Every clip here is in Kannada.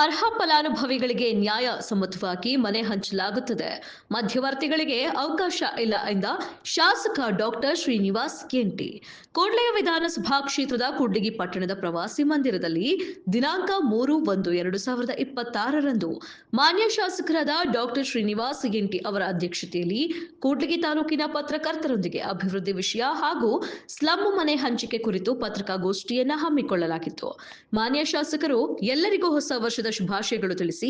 ಅರ್ಹ ಫಲಾನುಭವಿಗಳಿಗೆ ನ್ಯಾಯ ಸಮ್ಮತವಾಗಿ ಮನೆ ಹಂಚಲಾಗುತ್ತದೆ. ಮಧ್ಯವರ್ತಿಗಳಿಗೆ ಅವಕಾಶ ಇಲ್ಲ ಎಂದ ಶಾಸಕ ಡಾಕ್ಟರ್ ಶ್ರೀನಿವಾಸ್ ಗೆಂಟಿ. ಕೂಡ್ಲಿಗಿ ವಿಧಾನಸಭಾ ಕ್ಷೇತ್ರದ ಕೂಡ್ಲಿಗಿ ಪಟ್ಟಣದ ಪ್ರವಾಸಿ ಮಂದಿರದಲ್ಲಿ ದಿನಾಂಕ 3/1/2026 ಮಾನ್ಯ ಶಾಸಕರಾದ ಡಾಕ್ಟರ್ ಶ್ರೀನಿವಾಸ್ ಗೆಂಟಿ ಅವರ ಅಧ್ಯಕ್ಷತೆಯಲ್ಲಿ ಕೂಡ್ಲಿಗಿ ತಾಲೂಕಿನ ಪತ್ರಕರ್ತರೊಂದಿಗೆ ಅಭಿವೃದ್ಧಿ ವಿಷಯ ಹಾಗೂ ಸ್ಲಂ ಮನೆ ಹಂಚಿಕೆ ಕುರಿತು ಪತ್ರಿಕಾಗೋಷ್ಠಿಯನ್ನು ಹಮ್ಮಿಕೊಳ್ಳಲಾಗಿತ್ತು. ಮಾನ್ಯ ಶಾಸಕರು ಎಲ್ಲರಿಗೂ ಹೊಸ ವರ್ಷದ ಶುಭಾಶಯಗಳು ತಿಳಿಸಿ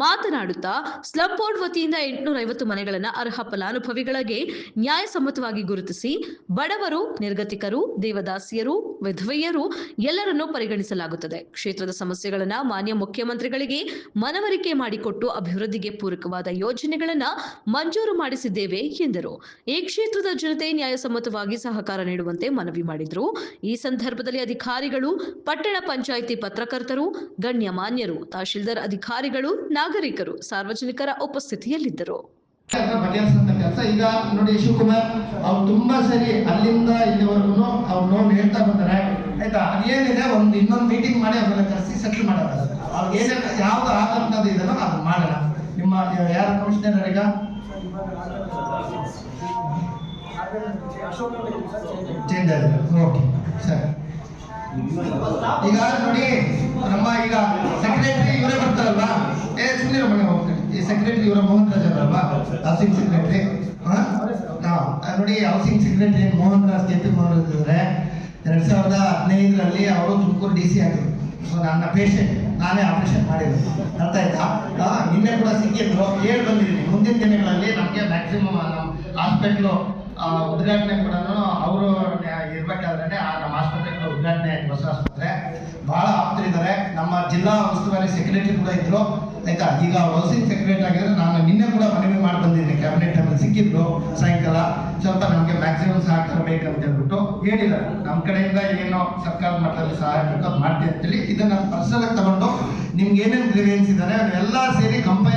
ಮಾತನಾಡುತ್ತಾ ಸ್ಲಂ ಬೋರ್ಡ್ ವತಿಯಿಂದ 850 ಮನೆಗಳನ್ನು ಅರ್ಹ ಫಲಾನುಭವಿಗಳಿಗೆ ನ್ಯಾಯಸಮ್ಮತವಾಗಿ ಗುರುತಿಸಿ ಬಡವರು, ನಿರ್ಗತಿಕರು, ದೇವದಾಸಿಯರು, ವಿಧವೆಯರು ಎಲ್ಲರನ್ನೂ ಪರಿಗಣಿಸಲಾಗುತ್ತದೆ. ಕ್ಷೇತ್ರದ ಸಮಸ್ಯೆಗಳನ್ನು ಮಾನ್ಯ ಮುಖ್ಯಮಂತ್ರಿಗಳಿಗೆ ಮನವರಿಕೆ ಮಾಡಿಕೊಟ್ಟು ಅಭಿವೃದ್ಧಿಗೆ ಪೂರಕವಾದ ಯೋಜನೆಗಳನ್ನು ಮಂಜೂರು ಮಾಡಿಸಿದ್ದೇವೆ ಎಂದರು. ಈ ಕ್ಷೇತ್ರದ ಜನತೆ ನ್ಯಾಯಸಮ್ಮತವಾಗಿ ಸಹಕಾರ ನೀಡುವಂತೆ ಮನವಿ ಮಾಡಿದರು. ಈ ಸಂದರ್ಭದಲ್ಲಿ ಅಧಿಕಾರಿಗಳು, ಪಟ್ಟಣ ಪಂಚಾಯಿತಿ ಪತ್ರಕರ್ತರು, ಗಣ್ಯಮಾನ್ಯರು, ತಹಶೀಲ್ದಾರ್ ಅಧಿಕಾರಿಗಳು, ನಾಗರಿಕರು, ಸಾರ್ವಜನಿಕರ ಉಪಸ್ಥಿತಿಯಲ್ಲಿದ್ದರು. ಕೆಲಸ ಈಗ ನೋಡಿ, ಶಿವಕುಮಾರ್ ಅವ್ರು ತುಂಬಾ ಸರಿ ಅಲ್ಲಿಂದ ಇಲ್ಲಿವರೆಗೂ ಅವ್ರು ನೋವು ಹೇಳ್ತಾ ಬಂದಾರೆ. ಆಯ್ತಾ, ಅದೇನಿದೆ ಇನ್ನೊಂದು ಮೀಟಿಂಗ್ ಮಾಡಿ ಅವ್ರನ್ನ ಕರೆಸಿ ಸೆಟ್ಲ್ ಮಾಡೋಣ. ಅವ್ರಿಗೆ ಏನೇನು ಯಾವ್ದು ಆಗಂತದ್ದು ಇದೆಯೋ ಅದು ಮಾಡೋಣ. ನಿಮ್ಮ ಯಾರು ಕಮಿಷನರ್ ಈಗ ಚೇಂಜ್ ಆಗಿದೆ. ಓಕೆ ಸರಿ. ಈಗ ನೋಡಿ, ನಮ್ಮ ಈಗ ಸೆಕ್ರೆಟರಿ ಇವರೇ ಬರ್ತಾರಲ್ವಾ, ಸುಮ್ಮನೆ ಮನೆ ಹೋಗ್ತಾರೆ. ಈ ಸೆಕ್ರೆಟರಿ ಇವರ ಮೋಹನ್ ರಾಜ್ ಅವರಲ್ವಾ, ಹೌಸಿಂಗ್ ಸೆಕ್ರೆಟರಿ. ನೋಡಿ, housing secretary Mohan Raj, KP Mohan Raj ಇದ್ದಾರೆ. 2015ರಲ್ಲಿ ಅವರು ತುಮಕೂರು DC ಆಗಿದ್ರು. ನನ್ನ ಪೇಷಂಟ್ ನಾನೇ ಆಪರೇಷನ್ ಮಾಡಿದ್ರು. ಅರ್ಥ ಆಯ್ತಾ? ನಿನ್ನೆ ಕೂಡ ಸಿಕ್ಕಿದ್ರು, ಹೇಳಿ ಬಂದಿದ್ದೀನಿ. ಮುಂದಿನ ದಿನಗಳಲ್ಲಿ ನಮಗೆ ಮ್ಯಾಕ್ಸಿಮಮ್ ನಮ್ಮ ಹಾಸ್ಪಿಟ್ಲು ಉದ್ಘಾಟನೆ ಕೂಡ ಅವರು ಇರ್ಬೇಕಾದ್ರೆ ನಮ್ಮ ಆಸ್ಪತ್ರೆ ಉದ್ಘಾಟನೆ ಆಯ್ತು. ಹೊಸ ಆಸ್ಪತ್ರೆ ಬಹಳ ಆಪ್ತರಿದ್ದಾರೆ. ನಮ್ಮ ಜಿಲ್ಲಾ ಉಸ್ತುವಾರಿ ಸೆಕ್ರೆಟರಿ ಕೂಡ ಇದ್ರು. ಆಯ್ತಾ, ಈಗ ಹೌಸಿಂಗ್ ಸೆಕ್ರೆಟರಿ ಆಗಿದ್ರೆ ನಾನು ನಿನ್ನೆ ಕೂಡ ಮನವಿ ಮಾಡಿ ಬಂದಿದ್ದೀನಿ. ಕ್ಯಾಬಿನೆಟ್ ಅಲ್ಲಿ ಸಿಕ್ಕಿದ್ರು ಸಾಯಂಕಾಲ. ಸ್ವಲ್ಪ ನಮಗೆ ಮ್ಯಾಕ್ಸಿಮಮ್ ಸಹಕಾರ ಬೇಕಂತ ಹೇಳ್ಬಿಟ್ಟು ಹೇಳಿದ್ದಾರೆ. ನಮ್ಮ ಕಡೆಯಿಂದ ಏನೋ ಸರ್ಕಾರದ ಮಟ್ಟದಲ್ಲಿ ಸಹಾಯ ಬೇಕು ಮಾಡ್ತೀವಿ ಅಂತೇಳಿ ಇದನ್ನ ಪರ್ಸನಲ್ ಆಗಿ ತಗೊಂಡು ನಿಮ್ಗೆ ಏನೇನು ಗ್ರೀವೆನ್ಸ್ ಇದ್ದಾರೆ ಎಲ್ಲ ಸೇರಿ ಕಂಪೈಲ್